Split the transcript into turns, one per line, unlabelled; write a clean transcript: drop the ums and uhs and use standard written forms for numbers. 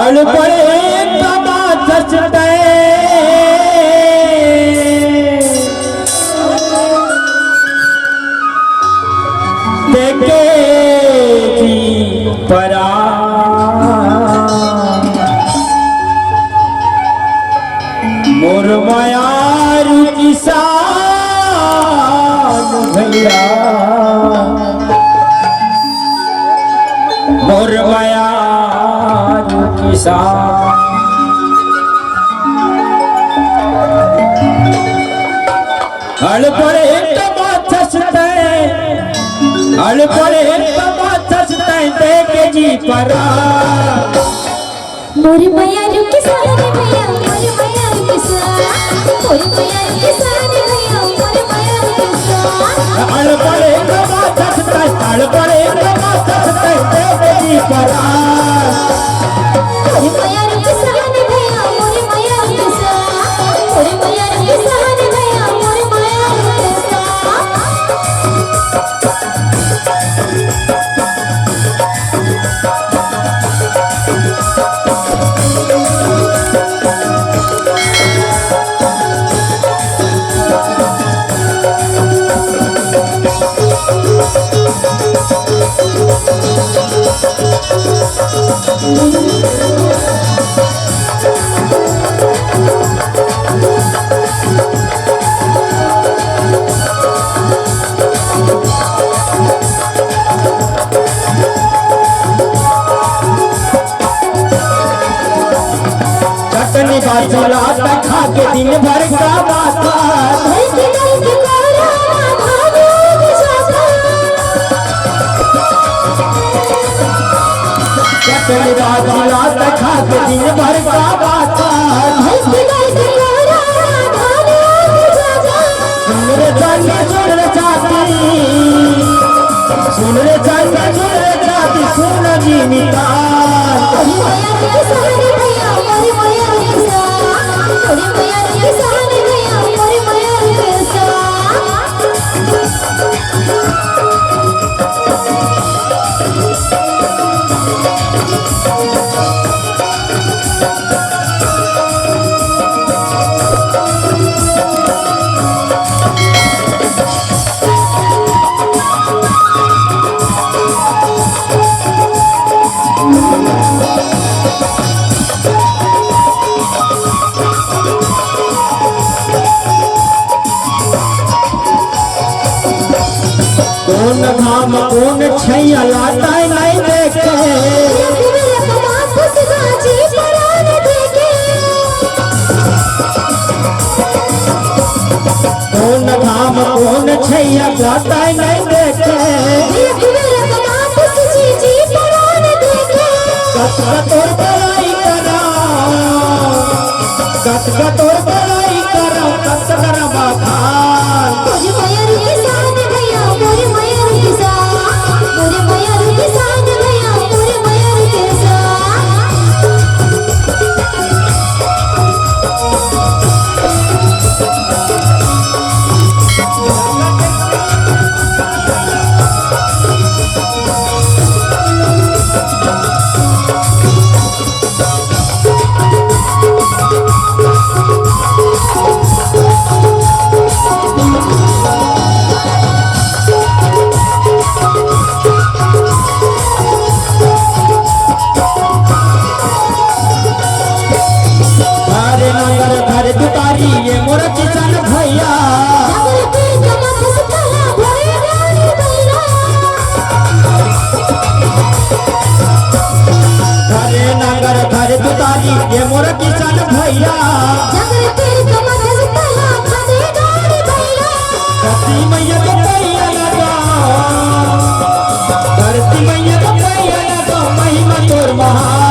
हल पड़े तमा सचते देखे जी परा मोर मायार किसान भैया मोर मायार किसान हल पड़े तमाचते हल पड़े तमाचते देखे जी परा
मोर मायार किसान भैया मोर मायार किसान मोर मायार किसान भैया मोर मायार किसान
हल पड़े तमाचते हल पड़े तमाचते देखे जी परा
मोर मायार किसान भैया मोर मायार किसान मोर मायार किसान भैया मोर मायार किसान
चटनी बाजूला खा के दिन भर का माथा चटनी बाजूला खा के दिन भर का माथा सुन रे चाहिए सुन रे चाहती सुन रे चाहिए सुन रे चाहती सुन जी निकाल कौन घाम कौन छैया लाता नहीं देखे कौन घाम कौन छैया लाता नहीं देखे कतोर बड़ाई करा कतोर बड़ाई करा कतर बाखान ये मोर किसान भैया घरे नगर घर दुतारी ये मोर किसान भैया धरती मैया के पैया लगा धरती मैया के पैया लगा महिमा तोर महा